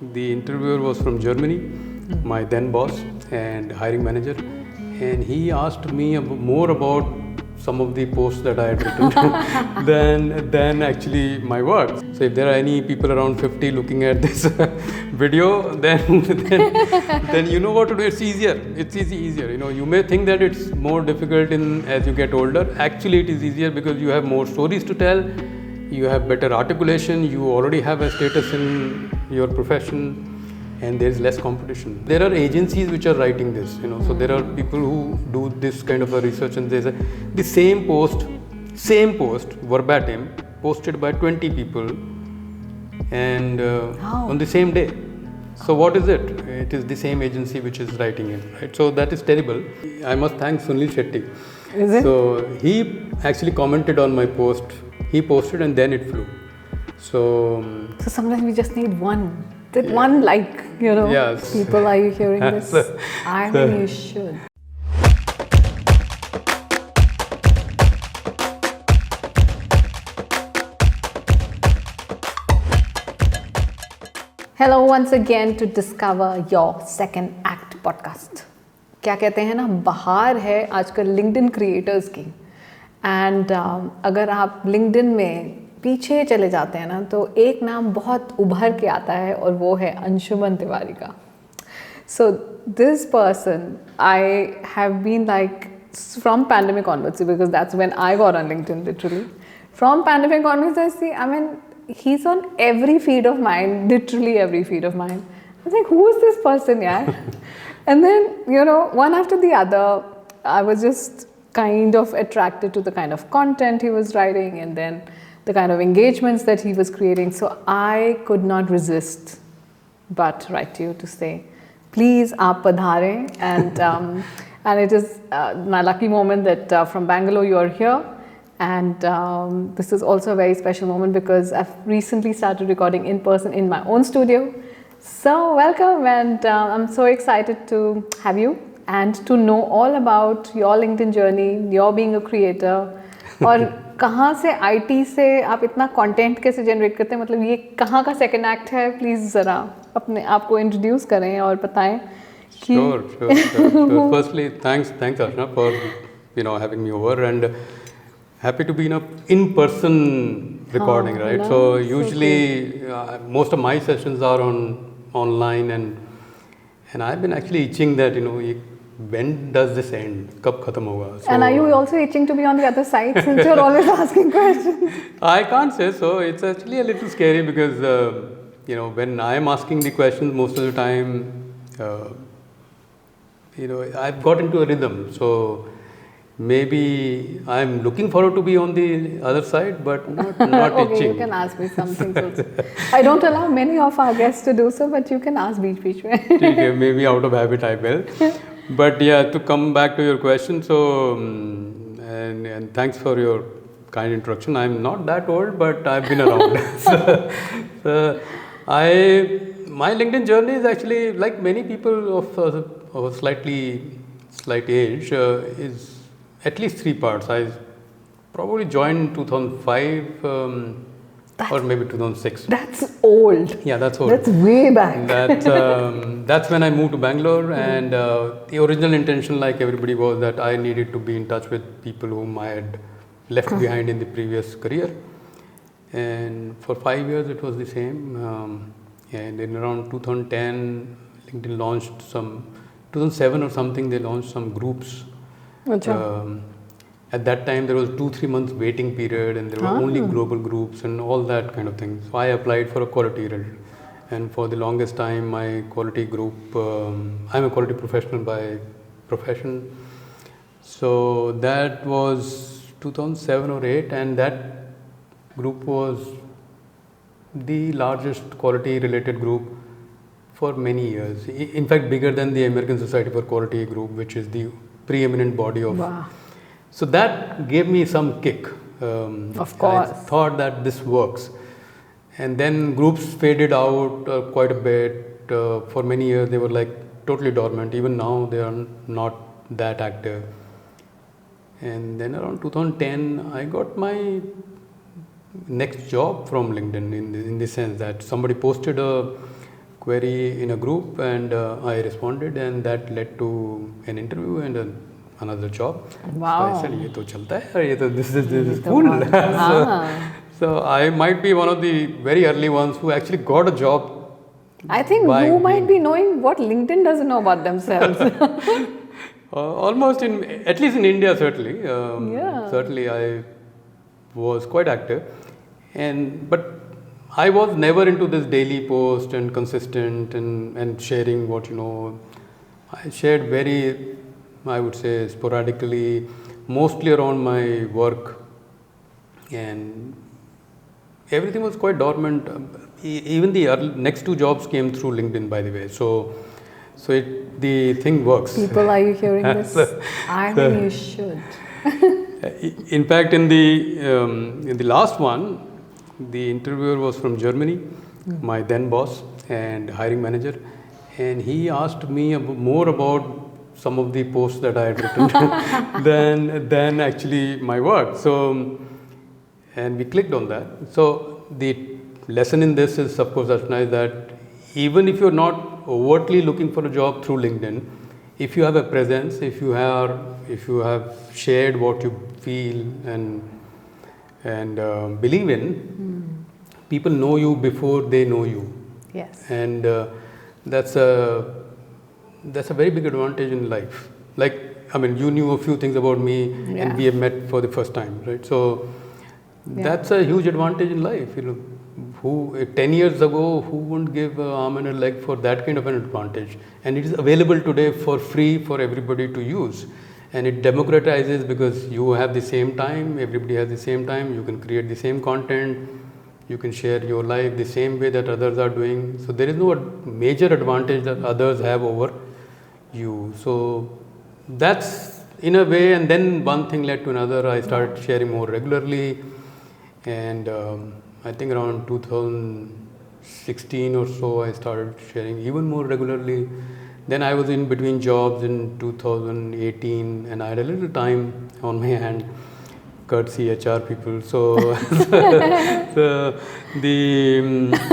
The interviewer was from Germany, my then boss and hiring manager, and he asked me more about some of the posts that I had written than actually my work. So if there are any people around 50 looking at this video, then you know what to do. It's easier. It's easier. You may think that it's more difficult as you get older. Actually, it is easier because you have more stories to tell. You have better articulation. You already have a status in your profession. And there is less competition. There are agencies which are writing this, so there are people who do this kind of a research, and they say the same post, verbatim, posted by 20 people, and on the same day. So what is it? It is the same agency which is writing it, right? So that is terrible. I must thank Sunil Shetty. Is it? So he actually commented on my post. He posted and then it flew. So sometimes we just need one. One like, Yes. People, are you hearing this? I think you should. Hello once again to discover your second act podcast. क्या कहते हैं ना, बहार है आजकल LinkedIn creators की, and अगर आप LinkedIn में पीछे चले जाते हैं ना, तो एक नाम बहुत उभर के आता है और वो है अंशुमन तिवारी का. So this person I have been like from pandemic onwards, because that's when I got on LinkedIn literally. From pandemic onwards I see, I mean he is on every feed of mine, literally every feed of mine. I think who is this person यार. And then one after the other I was just kind of attracted to the kind of content he was writing, and then the kind of engagements that he was creating. So I could not resist but write to you to say, please aap padhare, and it is my lucky moment that from Bangalore you are here, and this is also a very special moment because I've recently started recording in person in my own studio. So welcome, and I'm so excited to have you and to know all about your LinkedIn journey, your being a creator, और कहाँ से IT से आप इतना content कैसे generate करते हैं, मतलब ये कहाँ का सेकंड एक्ट है. प्लीज़ ज़रा अपने आप को इंट्रोड्यूस करें और बताएं कि. Sure. Firstly, thanks Ashna for having me over, and happy to be in person recording, right? No, so usually most of my sessions are online, and I've been actually itching that when does this end? Kab khatam hoga? So, and are you also itching to be on the other side since you're always asking questions? I can't say so. It's actually a little scary because when I'm asking the questions, most of the time I've got into a rhythm. So maybe I'm looking forward to be on the other side, but not okay, itching. You can ask me some things also. I don't allow many of our guests to do so, but you can ask beach mein. Okay, maybe out of habit I will. But yeah, to come back to your question, so and thanks for your kind introduction. I'm not that old, but I've been around. so my LinkedIn journey is actually, like many people of a slight age, is at least three parts. I probably joined in 2005 or maybe 2006. That's old. Yeah, that's old. That's way back. That's when I moved to Bangalore, and the original intention, like everybody, was that I needed to be in touch with people whom I had left behind in the previous career. And for 5 years it was the same. And in around 2010, LinkedIn launched 2007 or something, they launched some groups. At that time, there was 2-3 months waiting period, and there were only global groups and all that kind of thing. So I applied for a quality role, and for the longest time, my quality group, I'm a quality professional by profession. So that was 2007 or 8, and that group was the largest quality related group for many years. In fact, bigger than the American Society for Quality group, which is the preeminent body of. Wow. So that gave me some kick. Of course. I thought that this works. And then groups faded out quite a bit. For many years, they were like totally dormant. Even now, they are not that active. And then around 2010, I got my next job from LinkedIn in the sense that somebody posted a query in a group, and I responded, and that led to an interview and another job. Wow. So I said, "ये तो चलता है, this is cool." So I might be one of the very early ones who actually got a job. I think you might be knowing what LinkedIn doesn't know about themselves. Almost at least in India, certainly. Yeah. Certainly, I was quite active, but I was never into this daily post and consistent and sharing what you know. I shared very, I would say, sporadically, mostly around my work, and everything was quite dormant. Even the next two jobs came through LinkedIn, by the way. So the thing works. People, are you hearing this? I think you should. In fact, in the last one, the interviewer was from Germany, my then boss and hiring manager, and he asked me more about some of the posts that I had written than actually my work. So, and we clicked on that. So the lesson in this is, of course, Archana, is that even if you're not overtly looking for a job through LinkedIn, if you have a presence, if you have shared what you feel and believe in, people know you before they know you. Yes. And that's a very big advantage in life. Like, I mean, you knew a few things about me, and we have met for the first time, right? So that's a huge advantage in life. You know, 10 years ago, who wouldn't give an arm and a leg for that kind of an advantage? And it is available today for free for everybody to use. And it democratizes because you have the same time, everybody has the same time, you can create the same content, you can share your life the same way that others are doing. So there is no major advantage that others have over you. So that's in a way, and then one thing led to another. I started sharing more regularly, and I think around 2016 or so, I started sharing even more regularly. Then I was in between jobs in 2018, and I had a little time on my hand, courtesy HR people. So,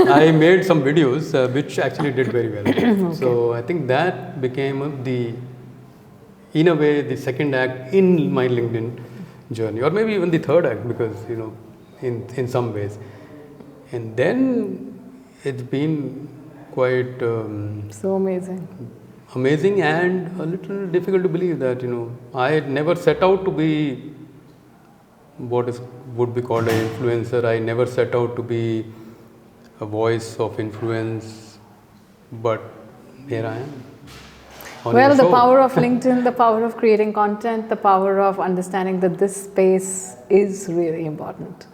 I made some videos which actually did very well. Okay. So I think that became in a way, the second act in my LinkedIn journey, or maybe even the third act, because you know, in some ways. And then it's been quite so amazing and a little difficult to believe that, you know, I had never set out to be what would be called an influencer. I never set out to be a voice of influence, but here I am. Well, the power of LinkedIn, the power of creating content, the power of understanding that this space is really important.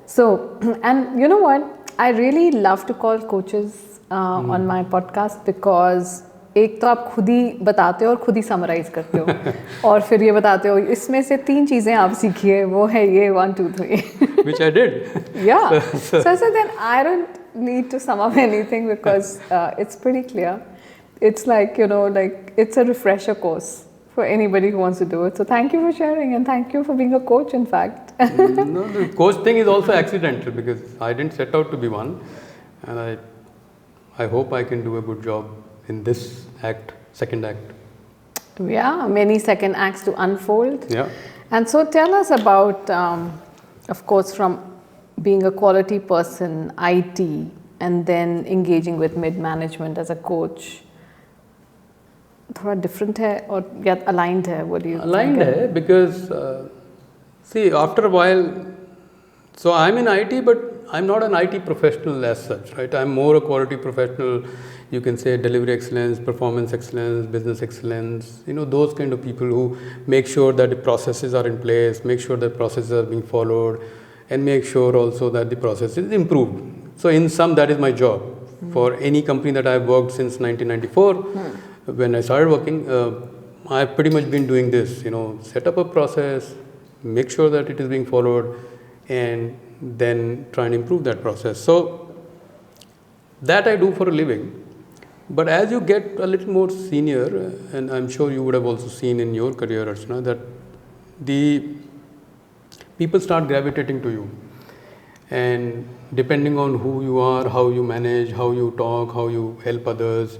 So, and you know what? I really love to call coaches on my podcast, because एक तो आप खुद ही बताते हो और खुद ही summarise करते हो और फिर ये बताते हो इसमें से 3 चीज़ें आप सीखिए, वो है ये 1, 2, 3 which I did. Yeah. So then I don't need to sum up anything, because it's pretty clear. It's like, you know, like it's a refresher course for anybody who wants to do it. So thank you for sharing, and thank you for being a coach, in fact. No, the coach thing is also accidental, because I didn't set out to be one, and I hope I can do a good job in this act, second act. Yeah, many second acts to unfold. Yeah. And so tell us about, of course, from being a quality person, IT, and then engaging with mid-management as a coach. थोड़ा different है और या aligned है? What do you think? Aligned है, because see, after a while, so I'm in IT, but I'm not an IT professional as such, right? I'm more a quality professional. You can say delivery excellence, performance excellence, business excellence, you know, those kind of people who make sure that the processes are in place, make sure that processes are being followed, and make sure also that the process is improved. So in sum, that is my job. For any company that I've worked since 1994, when I started working, I've pretty much been doing this, you know, set up a process, make sure that it is being followed, and then try and improve that process. So that I do for a living. But as you get a little more senior, and I'm sure you would have also seen in your career, Archana, that the people start gravitating to you. And depending on who you are, how you manage, how you talk, how you help others,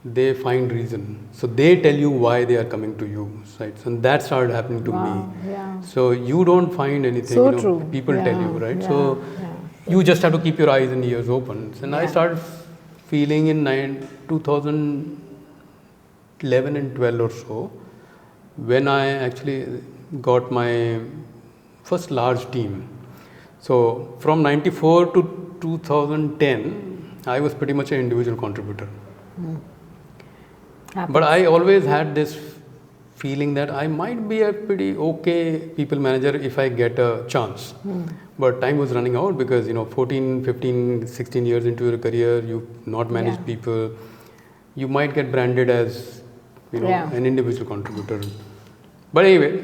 they find reason. So they tell you why they are coming to you, right? And that started happening to me. Yeah. So you don't find anything, So true. people tell you, right? Yeah. So you just have to keep your eyes and ears open. And I started feeling in 2011 and 12 or so, when I actually got my first large team. So from 94 to 2010, I was pretty much an individual contributor. But I always had this feeling that I might be a pretty okay people manager if I get a chance. But time was running out because 14, 15, 16 years into your career, you've not managed people. You might get branded as an individual contributor. But anyway,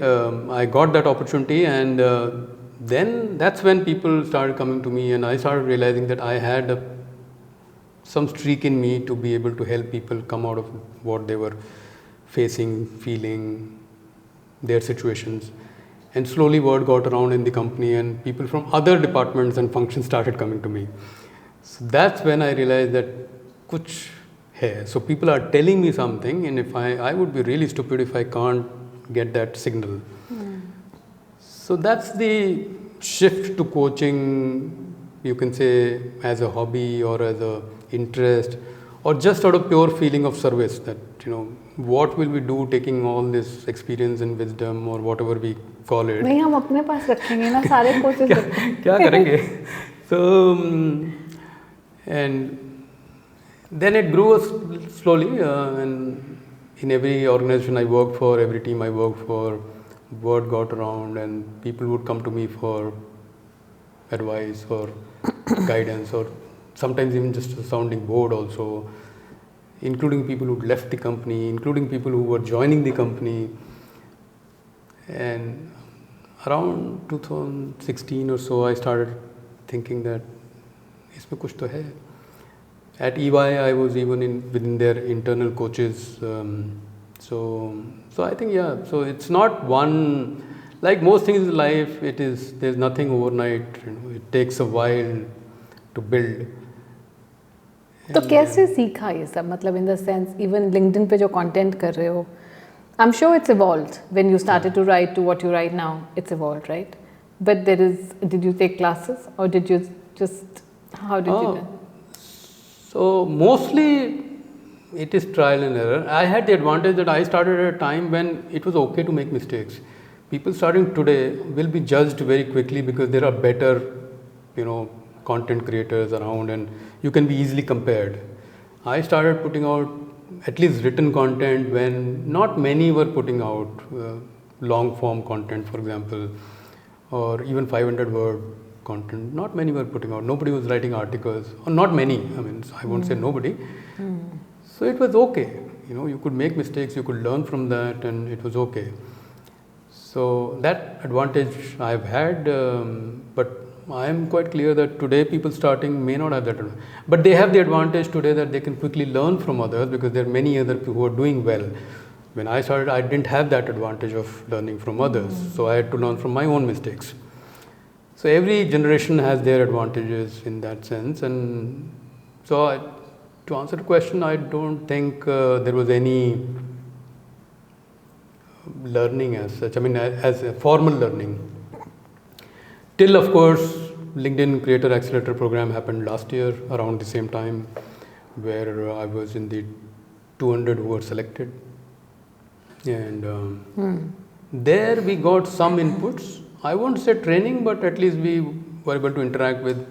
I got that opportunity, and then that's when people started coming to me, and I started realizing that I had some streak in me to be able to help people come out of what they were facing, feeling, their situations. And slowly word got around in the company, and people from other departments and functions started coming to me. So that's when I realized that kuch hai. So people are telling me something, and if I would be really stupid if I can't get that signal. So that's the shift to coaching, you can say, as a hobby or as a interest, or just out of pure feeling of service, that what will we do taking all this experience and wisdom or whatever we call it. नहीं, हम अपने पास रखेंगे ना सारे coaches. क्या करेंगे? So and then it grew slowly, and in every organization I worked for, every team I worked for, word got around, and people would come to me for advice or guidance, or sometimes even just a sounding board also, including people who left the company, including people who were joining the company. And around 2016 or so, I started thinking that isme kuch to hai. At EY, I was even within their internal coaches. So I think, so it's not one, like most things in life, there's nothing overnight, it takes a while to build. तो कैसे सीखा ये सब, मतलब in the sense, even LinkedIn पे जो content कर रहे हो, I'm sure it's evolved when you started to write to what you write now, it's evolved, right? But did you take classes, or did you just, how did you do? So mostly it is trial and error. I had the advantage that I started at a time when it was okay to make mistakes. People starting today will be judged very quickly because there are better, content creators around, and you can be easily compared. I started putting out at least written content when not many were putting out long form content, for example, or even 500 word content. Not many were putting out. Nobody was writing articles, or not many. I mean, I won't say nobody. So it was okay. You could make mistakes, you could learn from that, and it was okay. So that advantage I've had, but I am quite clear that today people starting may not have that advantage. But they have the advantage today that they can quickly learn from others, because there are many other people who are doing well. When I started, I didn't have that advantage of learning from others. So I had to learn from my own mistakes. So every generation has their advantages in that sense. And so to answer the question, I don't think there was any learning as such. I mean, as a formal learning. Till, of course, LinkedIn Creator Accelerator program happened last year around the same time, where I was in the 200 who were selected. And there we got some inputs. I won't say training, but at least we were able to interact with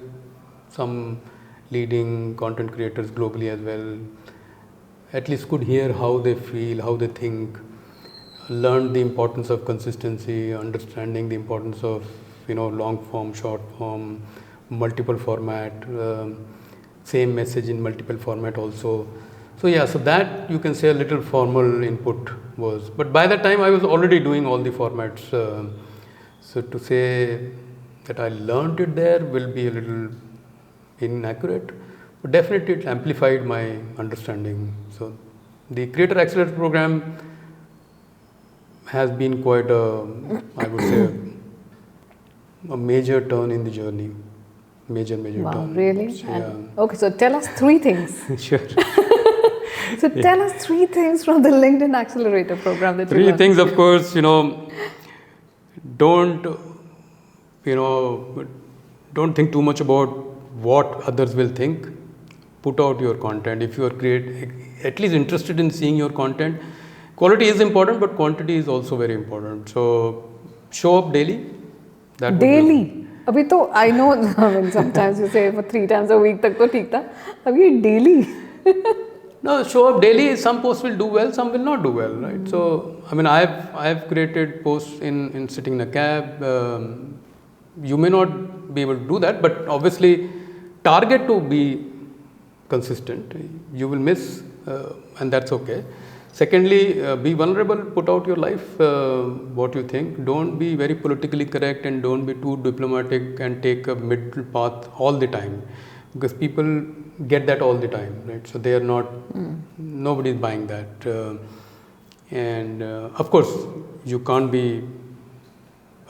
some leading content creators globally as well. At least could hear how they feel, how they think, learned the importance of consistency, understanding the importance of long form, short form, multiple format, same message in multiple format also. So so that you can say a little formal input was. But by that time I was already doing all the formats. So to say that I learned it there will be a little inaccurate, but definitely it amplified my understanding. So the Creator Accelerator program has been quite I would say, a major turn in the journey. major Wow, turn. really? So, And, okay, so tell us 3 things. Sure. So tell us 3 things from the LinkedIn Accelerator program that you 3 learned. things, of course, don't, don't think too much about what others will think. Put out your content. If you are at least interested in seeing your content, quality is important, but quantity is also very important. So show up daily. That Daily? अभी तो I know, I mean, sometimes you say for 3 times a week तक तो ठीक था. अभी ये daily. No, show up daily. Some posts will do well, some will not do well, right? So, I mean, I've created posts in sitting in a cab. You may not be able to do that, but obviously, target to be consistent. You will miss, and that's okay. Secondly, be vulnerable. Put out your life, what you think. Don't be very politically correct, and don't be too diplomatic and take a middle path all the time, because people get that all the time, right? So they are not, nobody is buying that. And of course, you can't be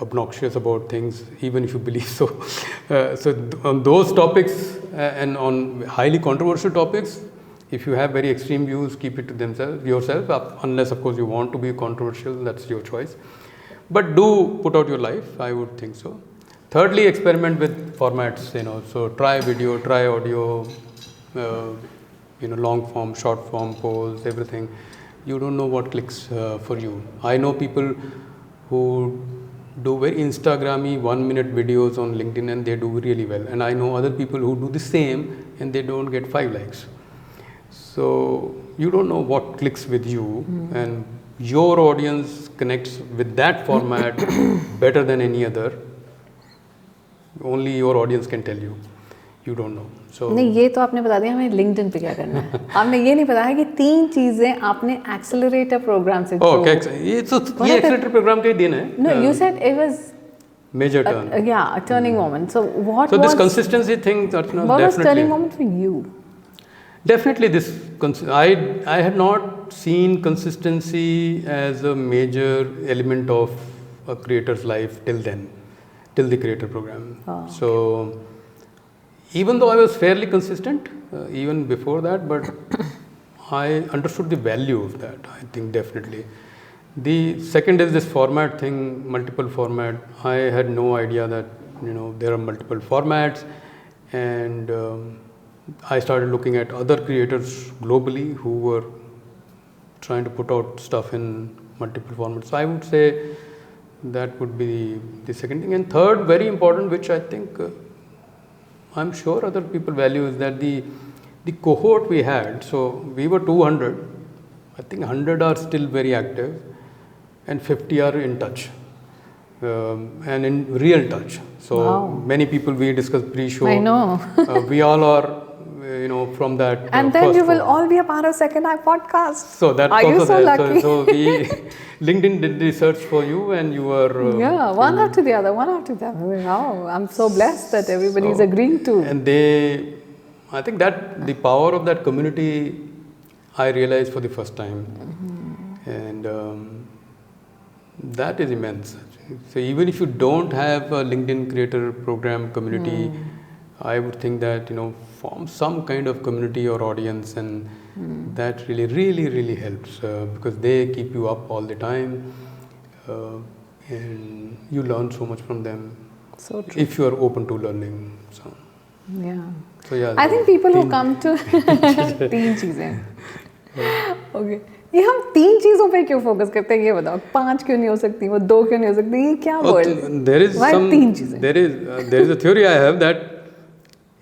obnoxious about things, even if you believe so. On those topics and on highly controversial topics, if you have very extreme views, keep it to yourself, unless of course you want to be controversial, that's your choice. But do put out your life, I would think so. Thirdly, experiment with formats, so try video, try audio, long form, short form posts, everything. You don't know what clicks for you. I know people who do very Instagrammy 1-minute videos on LinkedIn and they do really well. And I know other people who do the same and they don't get 5 likes. So you don't know what clicks with you, and your audience connects with that format better than any other. Only your audience can tell you. You don't know. So नहीं, ये तो आपने बता दिया हमें LinkedIn पे क्या करना है. आपने ये नहीं बताया कि 3 चीजें आपने एक्सेलरेटर प्रोग्राम से ये एक्सेलरेटर प्रोग्राम का ही दिन है. No, you said it was major turn. A turning moment. So what so was this consistency thing, Archana, what was definitely turning moment for you? Definitely this. I had not seen consistency as a major element of a creator's life till then, till the creator program. So even though I was fairly consistent, even before that, but I understood the value of that, I think definitely. The second is this format thing, multiple format. I had no idea that, there are multiple formats, and I started looking at other creators globally who were trying to put out stuff in multiple formats. So I would say that would be the second thing. And third, very important, which I think I'm sure other people value, is that the cohort we had, so we were 200, I think 100 are still very active and 50 are in touch and in real touch. So many people we discussed pre-show. I know. We all are, from that. And then you will all be a part of SecondAct podcast. So that's are also you so there. lucky? So we LinkedIn did the search for you, and you were one after the other. Wow, I'm so blessed that everybody is agreeing to. And I think that the power of that community, I realized for the first time, and that is immense. So even if you don't have a LinkedIn creator program community, I would think that form some kind of community or audience, and that really helps because they keep you up all the time, and you learn so much from them. So true. If you are open to learning. So yeah. I think people who come to 3 चीजें. Okay. ये हम 3 चीजों पे क्यों focus करते हैं, ये बताओ. 5 क्यों नहीं हो सकती, वो 2 क्यों नहीं हो सकती, ये क्या वर्ड? There is 3 चीजें. There is a theory I have that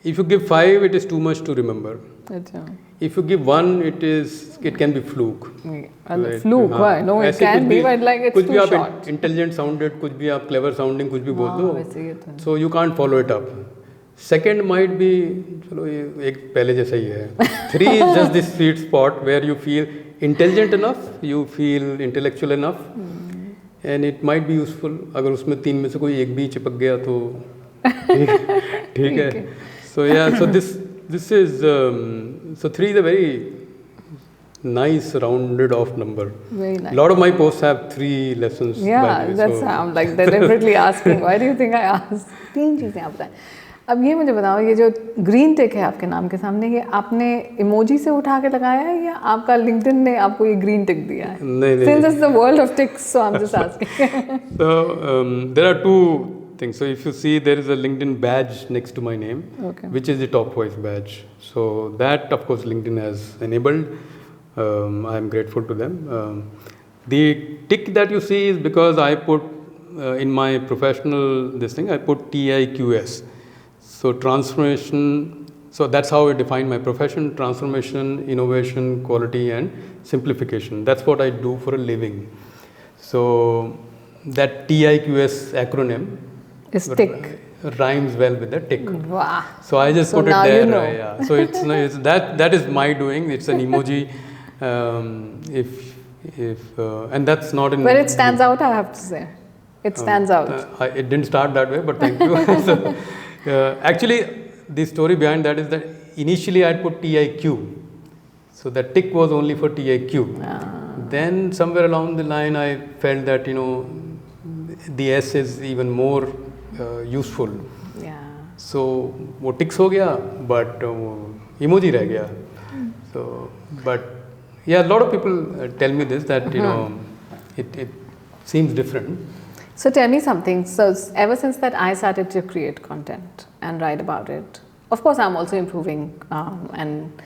if you give 5, it is too much to remember. अच्छा. If you give 1, it can be fluke. Right. Fluke, why? No, it can be, but like it's too short. कुछ भी आप intelligent sounded, कुछ भी आप clever sounding, कुछ भी बोल दो. वैसे ये तो. So you can't follow it up. Second might be, चलो ये एक पहले जैसा ही है. 3 is just this sweet spot where you feel intelligent enough, you feel intellectual enough, and it might be useful. अगर उसमें 3 में से कोई एक भी चिपक गया तो ठीक है. So yeah, so this is so 3 is a very nice rounded off number. Very nice. A lot of my posts have 3 lessons. Yeah, that's how I'm like deliberately asking. Why do you think I asked? 3 चीजें आप बताएं. अब ये मुझे बताओ, ये जो green टिक है आपके नाम के सामने, ये आपने इमोजी से उठा के लगाया है या आपका लिंक्डइन ने आपको ये ग्रीन टिक दिया है? नहीं, Since it's the world of ticks, so I'm just asking. So there are two things. So if you see, there is a LinkedIn badge next to my name, Okay. which is the top voice badge. So that, of course, LinkedIn has enabled. I am grateful to them. The tick that you see is because I put in my professional this thing, I put TIQS. So transformation. So that's how I define my profession: transformation, innovation, quality, and simplification. That's what I do for a living. So that TIQS acronym Is tick. rhymes well with the tick. Wow. So I just So put it now there. you know. Yeah. So it's that is my doing. It's an emoji. If and that's not in. But it stands out, I have to say. It stands out. It didn't start that way, but thank you. So, actually, the story behind that is that initially I put TIQ. So that tick was only for TIQ. Then somewhere along the line I felt that the S is even more useful. Yeah. So वो ticks हो गया, but emoji रह गया. So but yeah, a lot of people tell me this that it seems different. So tell me something. So ever since that I started to create content and write about it, of course I'm also improving and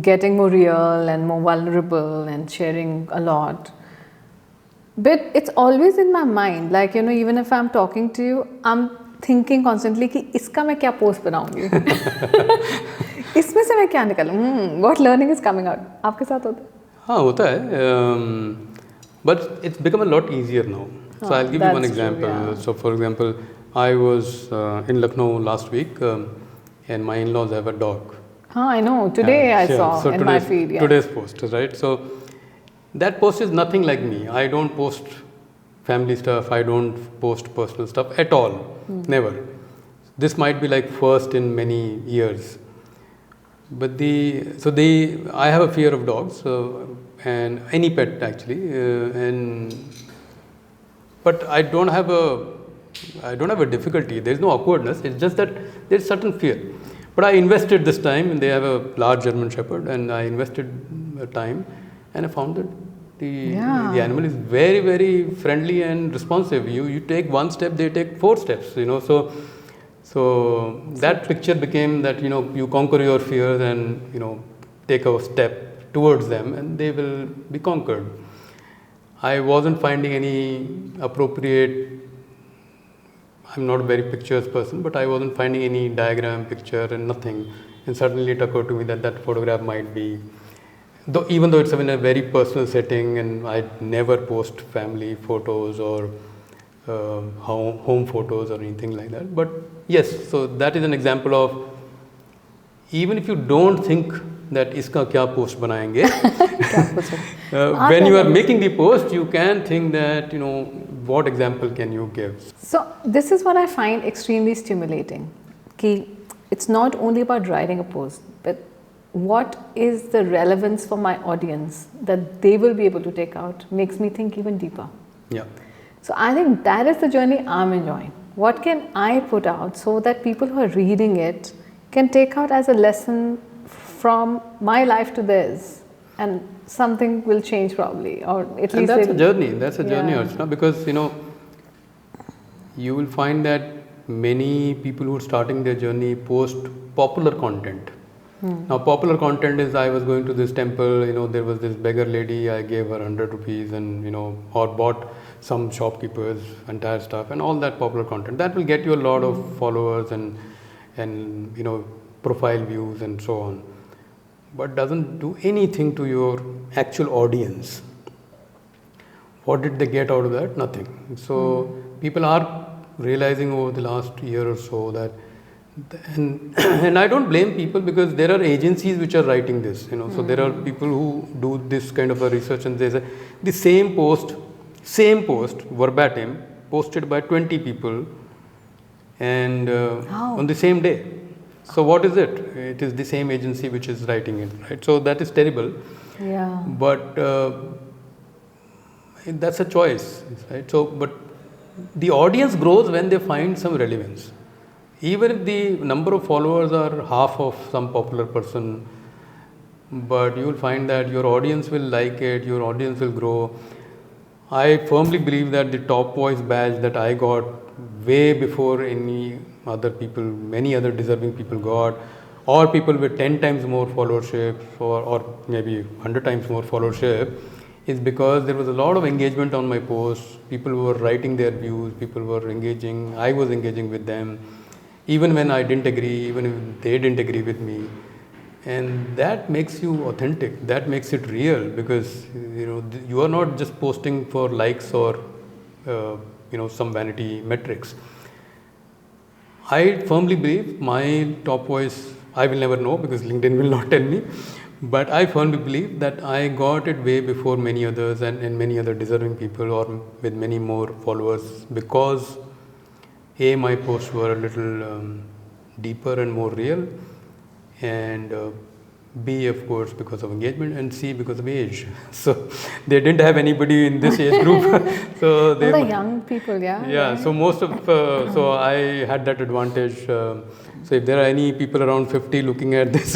getting more real and more vulnerable and sharing a lot. But it's always in my mind, like even if I'm talking to you, I'm thinking constantly कि इसका मैं क्या post बनाऊंगी, इसमें से मैं क्या निकालूं, what learning is coming out. आपके साथ होता है? हाँ होता है, but it's become a lot easier now. So I'll give you one example. True, yeah. So for example, I was in Lucknow last week, and my in-laws have a dog. I know. Today I saw so in my feed. Yeah. Today's post, right? So that post is nothing like me. I don't post family stuff. I don't post personal stuff at all. Never. This might be like first in many years. But I have a fear of dogs and any pet actually, but I don't have a difficulty. There is no awkwardness. It's just that there is certain fear. But I invested this time, and they have a large German Shepherd, and I invested time, and I found that the animal is very, very friendly and responsive. You take one step, they take 4 steps. So that picture became that you conquer your fears and take a step towards them, and they will be conquered. I wasn't finding any appropriate. I'm not a very pictures person, but I wasn't finding any diagram, picture, and nothing. And suddenly it occurred to me that photograph might be, even though it's in a very personal setting, and I'd never post family photos or home photos or anything like that. But yes, so that is an example of, even if you don't think that iska kya post banayenge, when you are making the post, you can think that what example can you give. So this is what I find extremely stimulating. Ki it's not only about writing a post, but what is the relevance for my audience that they will be able to take out makes me think even deeper. Yeah. So I think that is the journey I'm enjoying. What can I put out so that people who are reading it can take out as a lesson from my life to theirs, and something will change probably, or at least. And that's a journey. That's a journey, Archana, because you will find that many people who are starting their journey post popular content. Now, popular content is, I was going to this temple, there was this beggar lady, I gave her 100 rupees and, or bought some shopkeeper's entire stuff, and all that popular content. That will get you a lot of followers and profile views and so on, but doesn't do anything to your actual audience. What did they get out of that? Nothing. So people are realizing over the last year or so that, and I don't blame people, because there are agencies which are writing this, so there are people who do this kind of a research, and they say the same post verbatim posted by 20 people and on the same day. So what is it? It is the same agency which is writing it, right? So that is terrible. Yeah. But that's a choice, right? So, but the audience grows when they find some relevance. even if the number of followers are half of some popular person, but you will find that your audience will like it, your audience will grow. I firmly believe that the top voice badge that I got way before any other people, many other deserving people got, or people with 10 times more followership or maybe 100 times more followership, is because there was a lot of engagement on my posts. People were writing their views, people were engaging, I was engaging with them, even when I didn't agree, even if they didn't agree with me. And that makes you authentic, that makes it real, because you are not just posting for likes or some vanity metrics. I firmly believe my top voice, I will never know because LinkedIn will not tell me, but I firmly believe that I got it way before many others and many other deserving people or with many more followers, because A, my posts were a little deeper and more real, and B, of course, because of engagement, and C, because of age. So they didn't have anybody in this age group. So they all the young people, yeah. Yeah, right? so most of, so I had that advantage. So if there are any people around 50 looking at this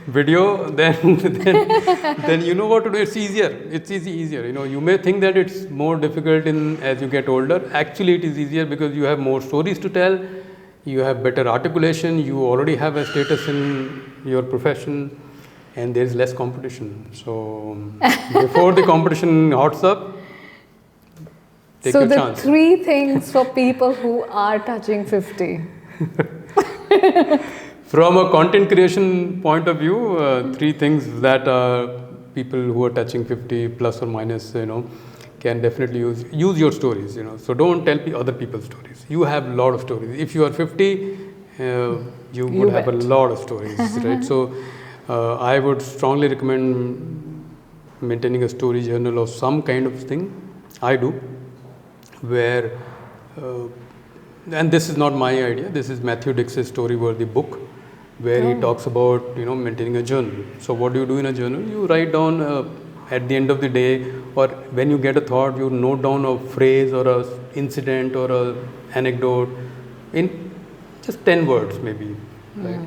video, then you know what to do. It's easier. It's easier. You may think that it's more difficult as you get older. Actually, it is easier because you have more stories to tell. You have better articulation. You already have a status in your profession, and there is less competition. So before the competition hots up, take your chance. So the 3 things for people who are touching 50. From a content creation point of view, 3 things that people who are touching 50 plus or minus, can definitely use your stories. So don't tell other people's stories. You have a lot of stories. If you are 50, you would have a lot of stories, right? So I would strongly recommend maintaining a story journal of some kind of thing. I do, where and this is not my idea, this is Matthew Dix's Story-Worthy book, where he talks about maintaining a journal. So what do you do in a journal? You write down at the end of the day, or when you get a thought, you note down a phrase or a incident or a anecdote in just 10 words maybe, right?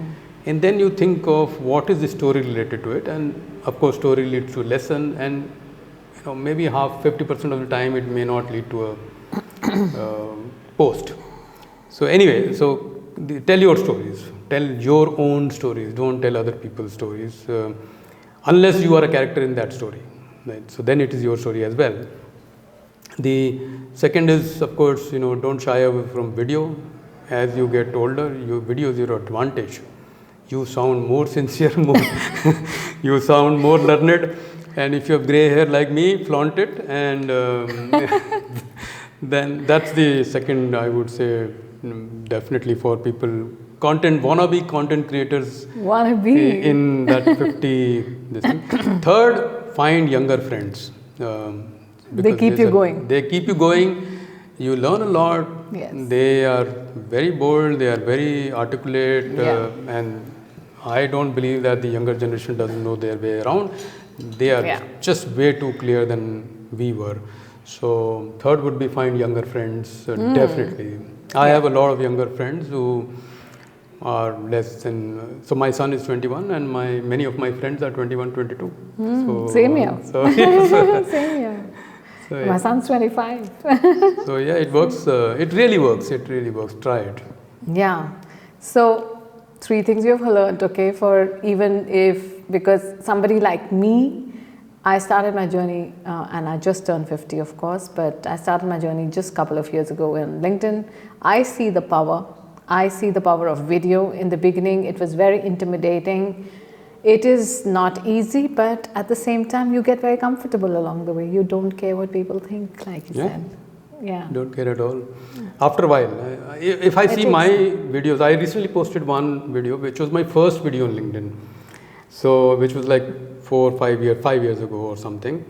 And then you think of what is the story related to it, and of course story leads to a lesson, and maybe 50% of the time it may not lead to a post. So anyway, tell your stories, tell your own stories, don't tell other people's stories, unless you are a character in that story, right? So then it is your story as well. The second is, of course, don't shy away from video. As you get older, your video is your advantage. You sound more sincere, you sound more learned, and if you have grey hair like me, flaunt it, and then that's the second, I would say, definitely for people, wannabe content creators in that 50 this thing. Third, find younger friends. They keep you going. They keep you going. You learn a lot. Yes. They are very bold. They are very articulate, and I don't believe that the younger generation doesn't know their way around. They are just way too clear than we were. So third would be find younger friends, definitely. I have a lot of younger friends who are less than, so my son is 21 and many of my friends are 21, 22. Same here. Same here. So, my son's 25. So yeah, it works. It really works. It really works. Try it. Yeah. So 3 things you've learned, okay, for even if, because somebody like me, I started my journey, and I just turned 50, of course, but I started my journey just a couple of years ago in LinkedIn. I see the power. I see the power of video. In the beginning, it was very intimidating. It is not easy, but at the same time, you get very comfortable along the way. You don't care what people think, like you said. Yeah. Don't care at all. After a while, if I see my videos, I recently posted one video, which was my first video on LinkedIn. So, which was like 5 years ago or something.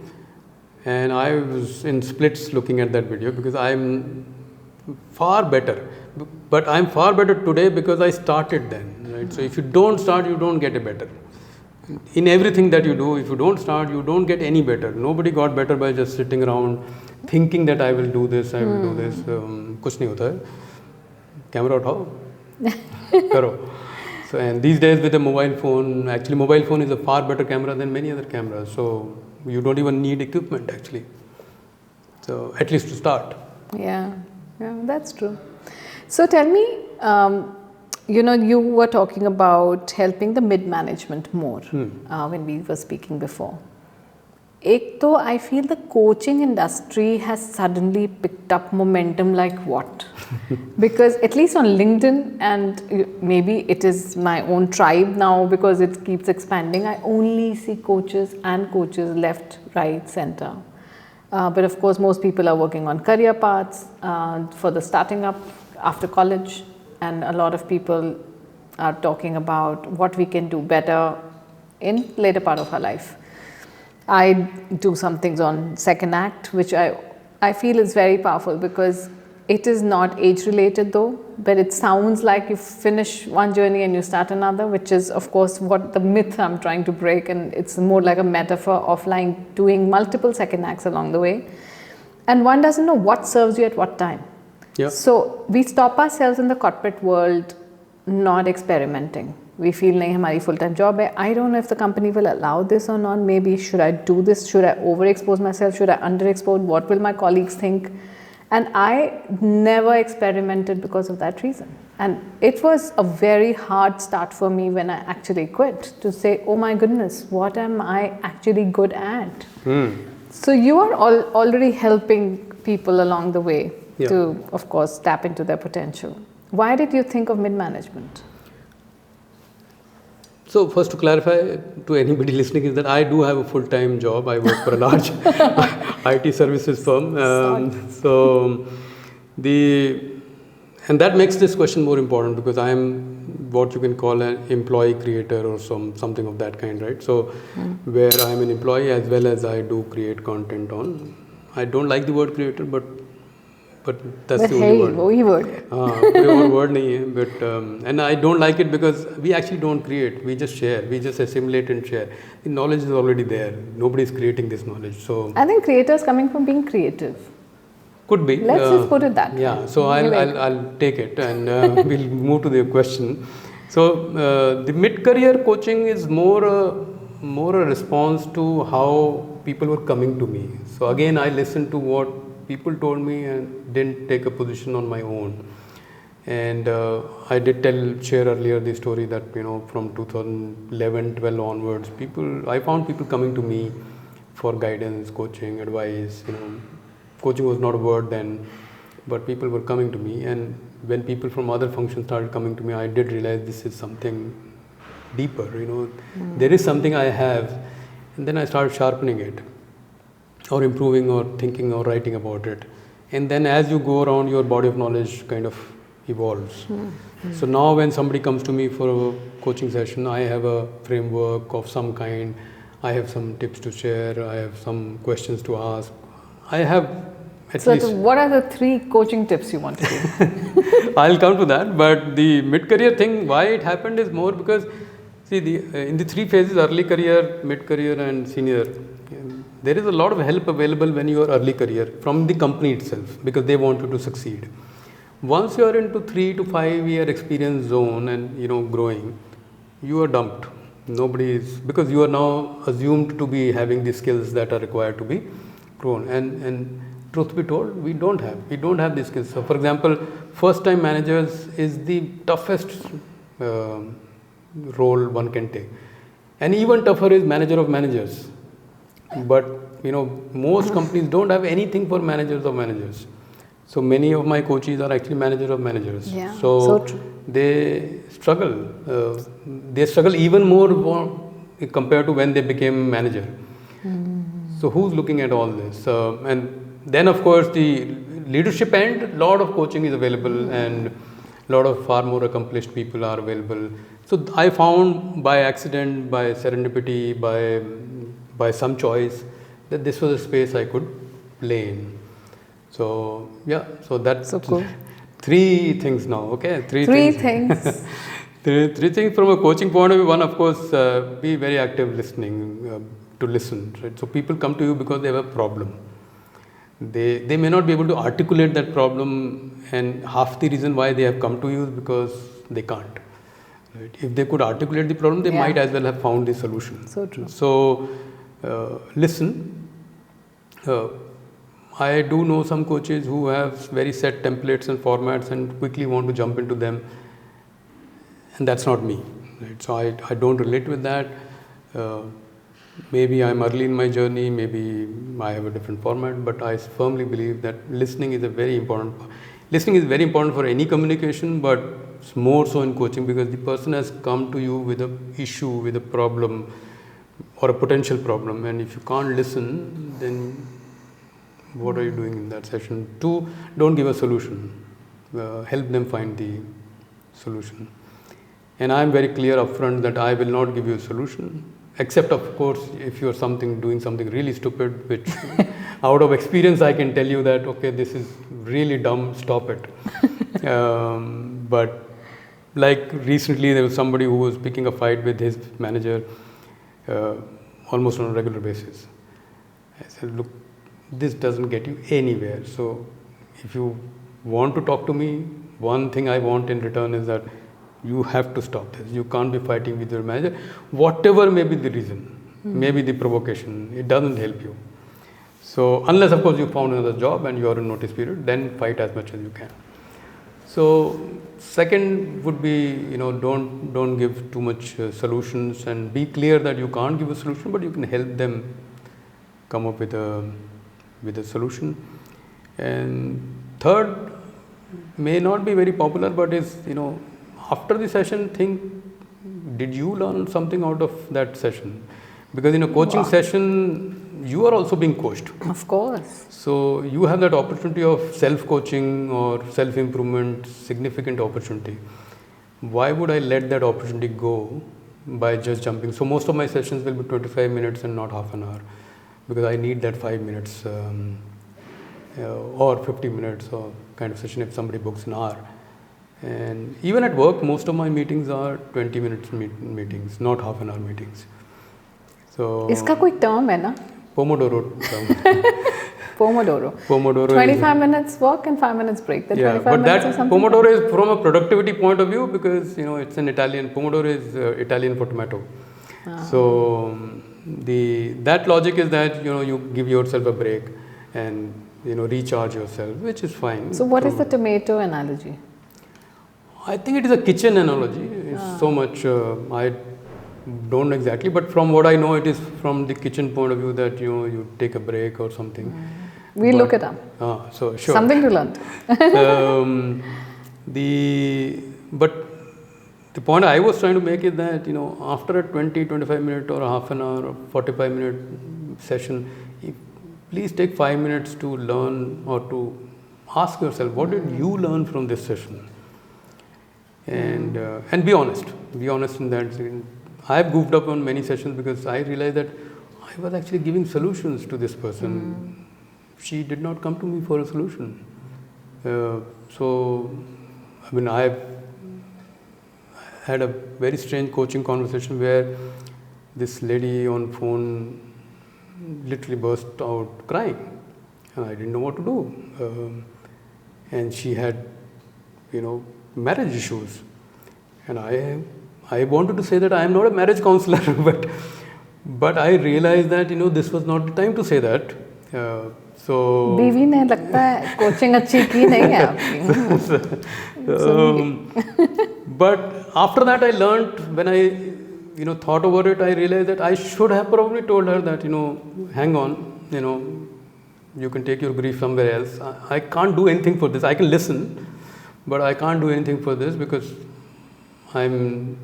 And I was in splits looking at that video because I'm far better. But I'm far better today because I started then, right? So if you don't start, you don't get a better. In everything that you do, if you don't start, you don't get any better. Nobody got better by just sitting around thinking that I will do this, I will do this. कुछ नहीं होता है. Camera उठाओ Karo. So, and these days with the mobile phone, actually mobile phone is a far better camera than many other cameras. So you don't even need equipment actually. So at least to start. Yeah, that's true. So tell me, you were talking about helping the mid-management more when we were speaking before. एक तो I feel the coaching industry has suddenly picked up momentum like what? Because at least on LinkedIn, and maybe it is my own tribe now because it keeps expanding, I only see coaches left, right, center. But of course, most people are working on career paths for the starting up after college, and a lot of people are talking about what we can do better in later part of our life. I do some things on SecondAct, which I feel is very powerful because it is not age related though, but it sounds like you finish one journey and you start another, which is of course what the myth I'm trying to break, and it's more like a metaphor of like doing multiple SecondActs along the way, and one doesn't know what serves you at what time. Yeah. So we stop ourselves in the corporate world not experimenting. We feel nahi hamari full-time job hai. I don't know if the company will allow this or not. Maybe should I do this? Should I overexpose myself? Should I underexpose? What will my colleagues think? And I never experimented because of that reason. And it was a very hard start for me when I actually quit, to say, oh my goodness, what am I actually good at? So you are already helping people along the way to, of course, tap into their potential. Why did you think of mid-management? So first to clarify to anybody listening is that I do have a full-time job. I work for a large IT services firm. And that makes this question more important because I am what you can call an employee creator or something of that kind, right? So where I am an employee as well as I do create content on. I don't like the word creator, but that's the only word. Word nahi hai, but and I don't like it because we actually don't create. We just share. We just assimilate and share. The knowledge is already there. Nobody is creating this knowledge. So I think creators coming from being creative. Could be. Let's just put it that way. Yeah. So I'll take it and we'll move to the question. So the mid-career coaching is more a response to how people were coming to me. So again, I listened to what people told me and didn't take a position on my own. And I did share earlier the story that from 2011-12 onwards, I found people coming to me for guidance, coaching, advice. Coaching was not a word then, but people were coming to me. And when people from other functions started coming to me, I did realize this is something deeper. There is something I have, and then I started sharpening it, or improving, or thinking, or writing about it. And then as you go around, your body of knowledge kind of evolves. So now when somebody comes to me for a coaching session, I have a framework of some kind. I have some tips to share. I have some questions to ask. I have at least... So what are the 3 coaching tips you want to give? I'll come to that. But the mid-career thing, why it happened is more because, see, in the 3 phases, early career, mid-career and senior, there is a lot of help available when you are early career from the company itself because they want you to succeed. Once you are into 3 to 5 year experience zone and growing, you are dumped. Nobody is, because you are now assumed to be having the skills that are required to be grown. And truth be told, we don't have these skills. So for example, first time managers is the toughest role one can take. And even tougher is manager of managers. But most companies don't have anything for managers of managers. So many of my coaches are actually managers of managers. Yeah, so true. They struggle. They struggle even more compared to when they became manager. So who's looking at all this? And then of course the leadership end, a lot of coaching is available and a lot of far more accomplished people are available. So I found by accident, by serendipity, by some choice, that this was a space I could play in. So so that's so cool. 3 things now, okay? 3 things. 3 things from a coaching point of view. One, of course, be very active listening, to listen, right? So people come to you because they have a problem. They may not be able to articulate that problem, and half the reason why they have come to you is because they can't. Right? If they could articulate the problem, they might as well have found the solution. So true. So listen. I do know some coaches who have very set templates and formats and quickly want to jump into them, and that's not me. Right? So I don't relate with that. Maybe I'm early in my journey, maybe I have a different format, but I firmly believe that listening is very important for any communication, but it's more so in coaching, because the person has come to you with an issue, with a problem or a potential problem, and if you can't listen, then what are you doing in that session? 2, don't give a solution. Help them find the solution. And I am very clear upfront that I will not give you a solution, except of course if you are doing something really stupid, which out of experience I can tell you that, okay, this is really dumb, stop it. But like recently there was somebody who was picking a fight with his manager almost on a regular basis. I said, look, this doesn't get you anywhere. So if you want to talk to me, one thing I want in return is that you have to stop this. You can't be fighting with your manager, whatever may be the reason, maybe the provocation, it doesn't help you. So unless of course you found another job and you are in notice period, then fight as much as you can. So second would be, don't give too much solutions, and be clear that you can't give a solution, but you can help them come up with a solution. And third may not be very popular, but is, after the session, think, did you learn something out of that session? Because in a coaching session, you are also being coached. Of course. So you have that opportunity of self-coaching or self-improvement, significant opportunity. Why would I let that opportunity go by just jumping? So most of my sessions will be 25 minutes and not half an hour, because I need that 5 minutes or 50 minutes or kind of session if somebody books an hour. And even at work, most of my meetings are 20 minutes meetings, not half an hour meetings. So इसका कोई term है ना? Pomodoro term. Pomodoro. 25 minutes work and 5 minutes break. The 25 but minutes that or something. Pomodoro is from a productivity point of view, because it's an Italian. Pomodoro is Italian for tomato. So that logic is that you give yourself a break and recharge yourself, which is fine. So what is the tomato analogy? I think it is a kitchen analogy. It's so much, I don't know exactly, but from what I know, it is from the kitchen point of view that you take a break or something. We'll look it up. So sure. Something to learn. But the point I was trying to make is that after a 20-25 minute or a half an hour or 45 minute session, please take 5 minutes to learn or to ask yourself, what did you learn from this session? And be honest in that. I have goofed up on many sessions because I realized that I was actually giving solutions to this person. She did not come to me for a solution. I've had a very strange coaching conversation where this lady on phone literally burst out crying, and I didn't know what to do. And she had, marriage issues, and I wanted to say that I am not a marriage counselor, but I realized that this was not the time to say that. So बीवी ने लगता है coaching अच्छी की नहीं है आपकी. But after that I learned, when I thought over it, I realized that I should have probably told her that hang on, you can take your grief somewhere else. I can't do anything for this. I can listen, but I can't do anything for this because I'm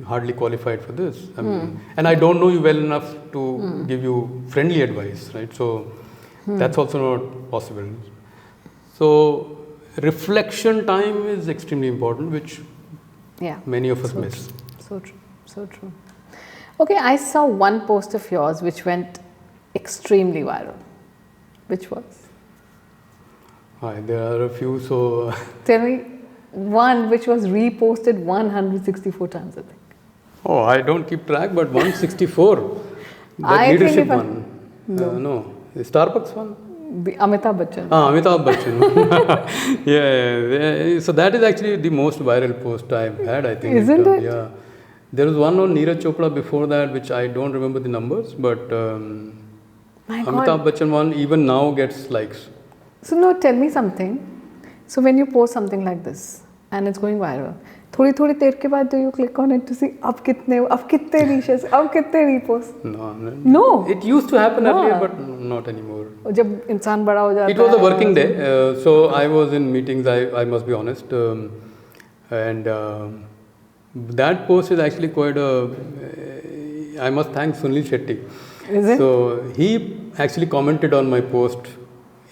hardly qualified for this. And I don't know you well enough to give you friendly advice, right? So that's also not possible. So reflection time is extremely important, which many of us miss. So true, so true. Okay, I saw one post of yours which went extremely viral. Which was? There are a few, so... Tell me one which was reposted 164 times, I think. Oh, I don't keep track, but 164. That leadership one. No. The Starbucks one? The Amitabh Bachchan. Amitabh Bachchan. Yeah. So that is actually the most viral post I've had, I think. Isn't it? Yeah. There was one on Neeraj Chopra before that, which I don't remember the numbers, but My Amitabh God. Bachchan one even now gets likes. So no, tell me something. So when you post something like this and it's going viral, थोड़ी देर के बाद do you click on it to see अब कितने reaches, अब कितने reposts? No. It used to happen earlier, but not anymore. जब इंसान बड़ा हो जाता है. It was a working day, so I was in meetings. I must be honest, and that post is actually quite a. I must thank Sunil Shetty. Is it? So he actually commented on my post.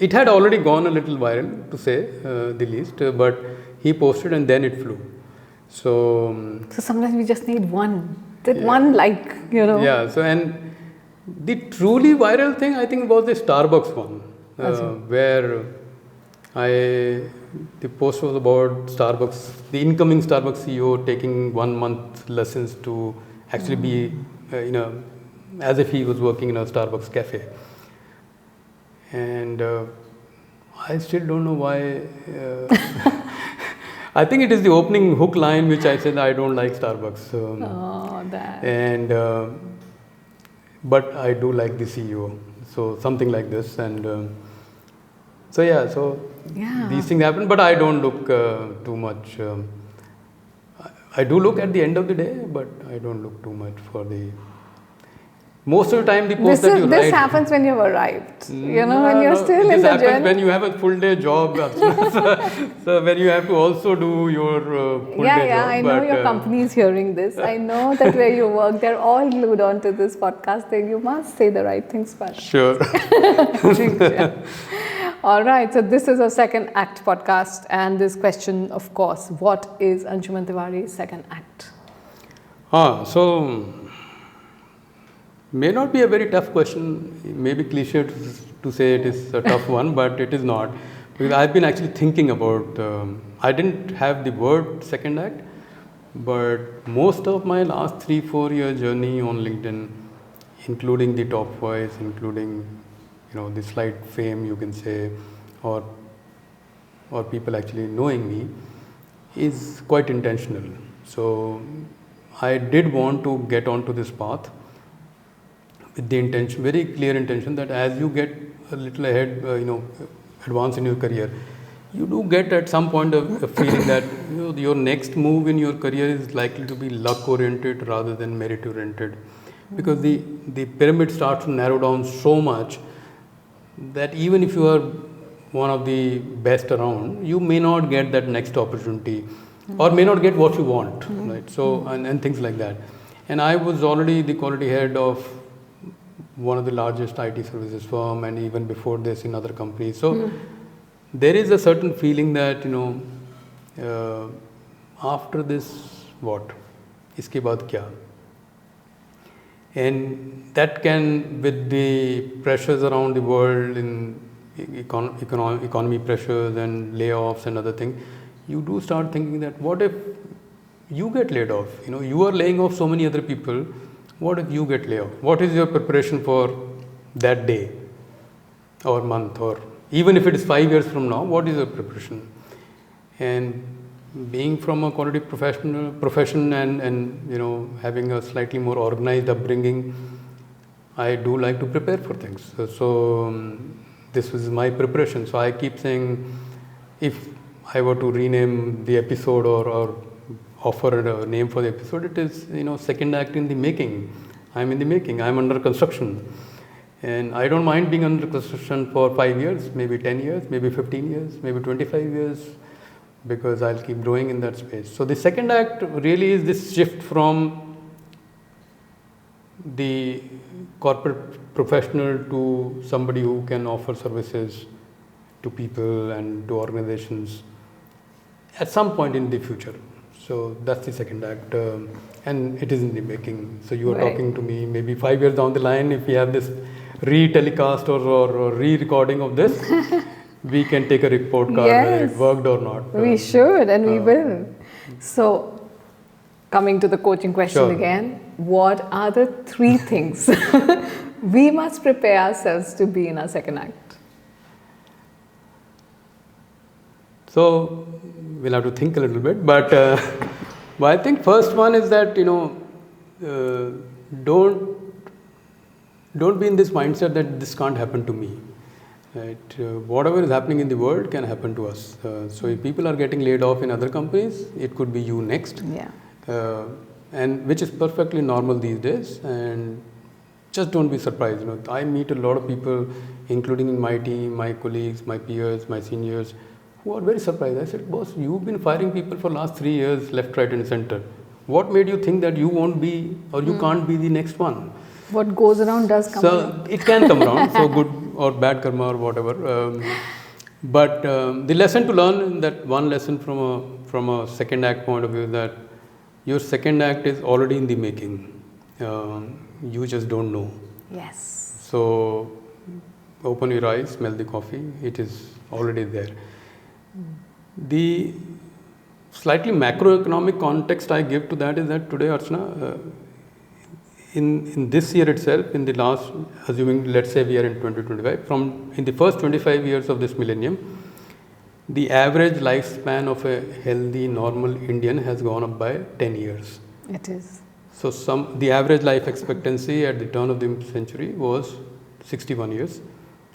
It had already gone a little viral, to say the least, but he posted and then it flew. So sometimes we just need one like, you know. Yeah. So and the truly viral thing, I think, was the Starbucks one, where the post was about Starbucks, the incoming Starbucks CEO taking 1 month lessons to actually be, as if he was working in a Starbucks cafe. And I still don't know why. I think it is the opening hook line which I said I don't like Starbucks. That. And but I do like the CEO. So something like this. And so these things happen. But I don't look too much. I do look at the end of the day, but I don't look too much for the. Most of the time, the post that you write. This happens when you've arrived. When you're still in the journey. This happens when you have a full day job. So when you have to also do your full day job. Yeah, I know your company is hearing this. I know that where you work, they're all glued onto this podcast. You must say the right things first. Sure. All right. So this is a second act podcast, and this question, of course, what is Anshuman Tiwari's second act? So. May not be a very tough question, maybe cliche to say it is a tough one, but it is not. Because I've been actually thinking about, I didn't have the word second act, but most of my last 3-4 year journey on LinkedIn, including the top voice, including, the slight fame you can say, or people actually knowing me, is quite intentional. So I did want to get onto this path with the intention, very clear intention, that as you get a little ahead, advance in your career, you do get at some point a feeling that your next move in your career is likely to be luck oriented rather than merit oriented, because the pyramid starts to narrow down so much that even if you are one of the best around, you may not get that next opportunity, or may not get what you want, right? So and things like that. And I was already the quality head of one of the largest IT services firm, and even before this in other companies. So there is a certain feeling that after this, what? Iske baad kya? And that can, with the pressures around the world in economy pressures and layoffs and other things, you do start thinking that what if you get laid off? You are laying off so many other people. What if you get laid off? What is your preparation for that day or month, or even if it is 5 years from now, what is your preparation? And being from a quality profession and having a slightly more organized upbringing, I do like to prepare for things. So this was my preparation. So I keep saying, if I were to rename the episode or offer a name for the episode, it is second act in the making. I'm in the making. I'm under construction, and I don't mind being under construction for 5 years, maybe 10 years, maybe 15 years, maybe 25 years, because I'll keep growing in that space. So the second act really is this shift from the corporate professional to somebody who can offer services to people and to organizations at some point in the future. So that's the second act, and it is in the making. So you are talking to me maybe 5 years down the line, if we have this re-telecast or re-recording of this, we can take a report card whether it worked or not. We should, and we will. So coming to the coaching question again, what are the 3 things we must prepare ourselves to be in our second act? So we'll have to think a little bit, but I think first one is that don't be in this mindset that this can't happen to me. Right? Whatever is happening in the world can happen to us. So if people are getting laid off in other companies, it could be you next. Yeah. And which is perfectly normal these days. And just don't be surprised. I meet a lot of people, including in my team, my colleagues, my peers, my seniors, who are very surprised. I said, boss, you've been firing people for last 3 years, left, right, and center. What made you think that you won't be or you can't be the next one? What goes around does come around. So it can come around, so good or bad karma or whatever. But the lesson to learn, that one lesson from a second act point of view, is that your second act is already in the making. You just don't know. Yes. So open your eyes, smell the coffee. It is already there. The slightly macroeconomic context I give to that is that today, Archana, in this year itself, in the last, assuming let's say we are in 2025, in the first 25 years of this millennium, the average lifespan of a healthy, normal Indian has gone up by 10 years. It is. So the average life expectancy at the turn of the century was 61 years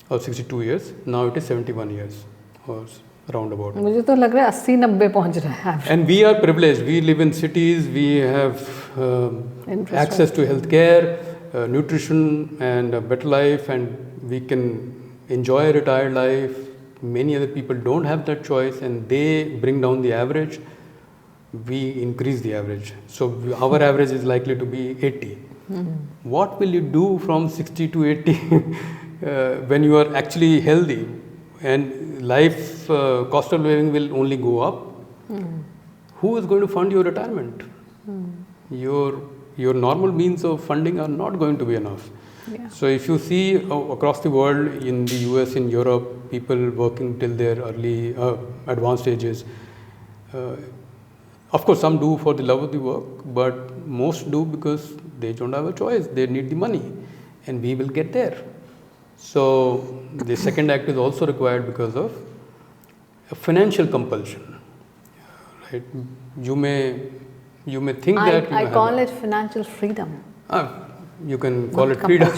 or 62 years. Now it is 71 years or roundabout. मुझे तो लग रहा है 80-90 पहुंच रहा है. And we are privileged. We live in cities. We have access to healthcare, nutrition, and a better life, and we can enjoy a retired life. Many other people don't have that choice, and they bring down the average. We increase the average. So our average is likely to be 80. What will you do from 60 to 80 when you are actually healthy? And life cost of living will only go up. Who is going to fund your retirement? Your normal means of funding are not going to be enough. Yeah. So if you see across the world, in the US, in Europe, people working till their early advanced ages, of course some do for the love of the work, but most do because they don't have a choice. They need the money, and we will get there. So the second act is also required because of a financial compulsion. Right? You may think that I call it financial freedom. You can call it freedom.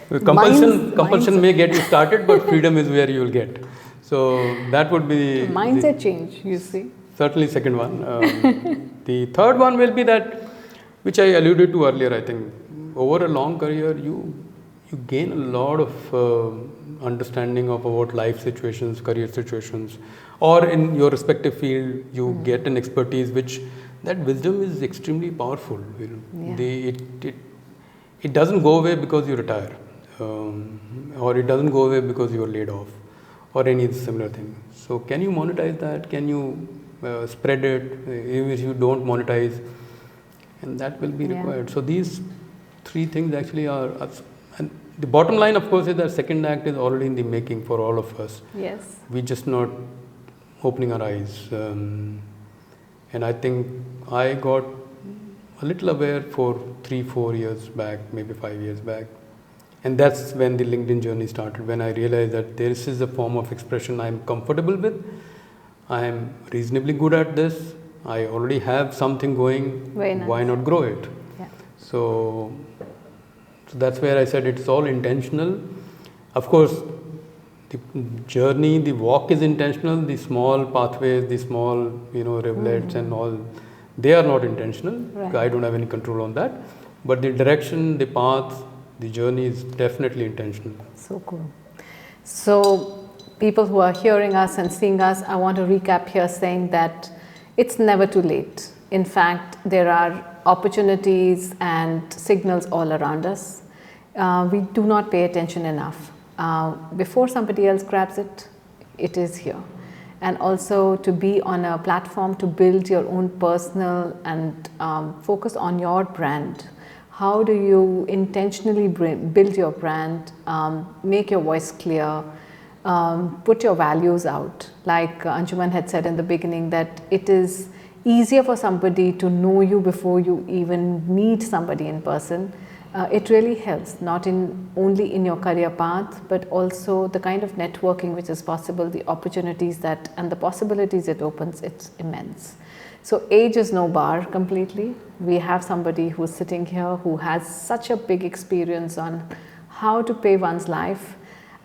Compulsion may get you started, but freedom is where you will get. So that would be mindset change. You see. Certainly, second one. The third one will be that, which I alluded to earlier. I think over a long career, you gain a lot of understanding of about life situations, career situations, or in your respective field, you get an expertise which that wisdom is extremely powerful. Yeah. It doesn't go away because you retire, or it doesn't go away because you are laid off, or any similar thing. So can you monetize that? Can you spread it? Even if you don't monetize, and that will be required. So these three things actually are. And the bottom line, of course, is that second act is already in the making for all of us. Yes. We're just not opening our eyes. And I think I got a little aware for 3-4 years back, maybe 5 years back. And that's when the LinkedIn journey started, when I realized that this is a form of expression I'm comfortable with. I am reasonably good at this. I already have something going. Very nice. Why not grow it? Yeah. So that's where I said it's all intentional. Of course, the journey, the walk is intentional. The small pathways, the small, rivulets and all, they are not intentional. Right. I don't have any control on that. But the direction, the path, the journey is definitely intentional. So cool. So people who are hearing us and seeing us, I want to recap here saying that it's never too late. In fact, there are opportunities and signals all around us. We do not pay attention enough. Before somebody else grabs it, it is here. And also to be on a platform to build your own personal and focus on your brand. How do you intentionally build your brand, make your voice clear, put your values out? Like Anshuman had said in the beginning, that it is easier for somebody to know you before you even meet somebody in person. it really helps, not only in your career path, but also the kind of networking which is possible, the opportunities and the possibilities it opens, it's immense. So age is no bar completely. We have somebody who's sitting here who has such a big experience on how to pay one's life.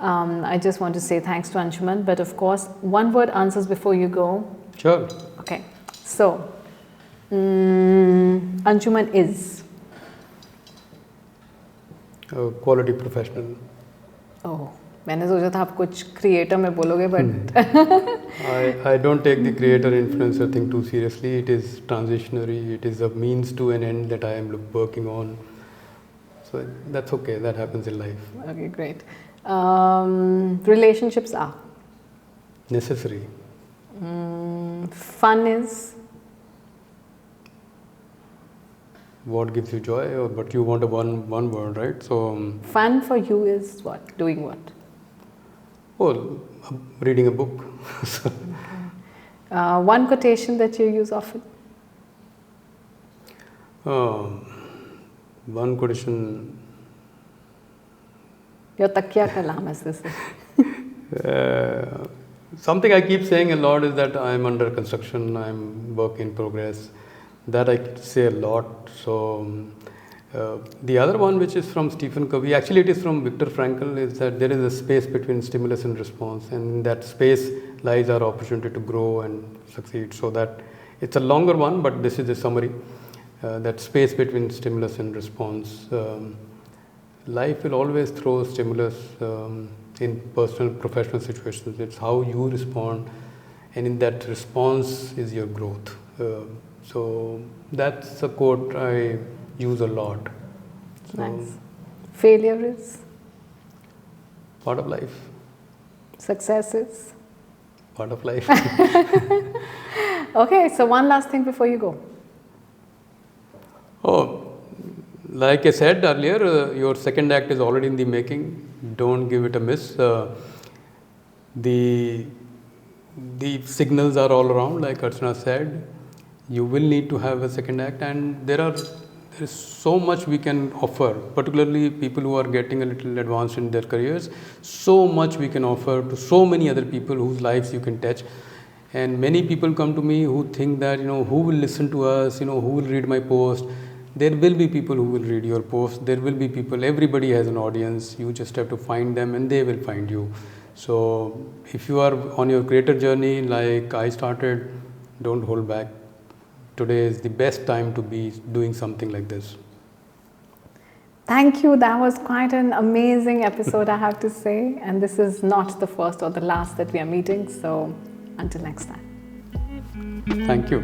I just want to say thanks to Anshuman, but of course, one word answers before you go. Sure. Okay, so Anshuman is? Quality professional. Oh, मैंने सोचा था आप कुछ creator में बोलोगे, but I don't take the creator influencer thing too seriously. It is transitionary. It is a means to an end that I am working on. So that's okay. That happens in life. Okay, great. Relationships are? Necessary. Fun is? What gives you joy, but you want a one word, right? So fun for you is what? Doing what? Oh, reading a book. One quotation that you use often? One quotation. Your takya kalam, as they say. Something I keep saying a lot is that I'm under construction, I'm work in progress. That I say a lot. So the other one, which is from Stephen Covey, actually it is from Viktor Frankl, is that there is a space between stimulus and response, and in that space lies our opportunity to grow and succeed. So that it's a longer one, but this is a summary. That space between stimulus and response. Life will always throw stimulus in personal, professional situations. It's how you respond, and in that response is your growth. So that's a quote I use a lot. So nice. Failure is? Part of life. Success is? Part of life. Okay, so one last thing before you go. Oh, like I said earlier, your second act is already in the making. Don't give it a miss. The signals are all around, like Archana said. You will need to have a second act, and there is so much we can offer, particularly people who are getting a little advanced in their careers. So much we can offer to so many other people whose lives you can touch. And many people come to me who think that, who will listen to us, who will read my post. There will be people who will read your post. There will be people, everybody has an audience. You just have to find them and they will find you. So if you are on your creator journey like I started, don't hold back. Today is the best time to be doing something like this. Thank you. That was quite an amazing episode, I have to say. And this is not the first or the last that we are meeting. So until next time. Thank you.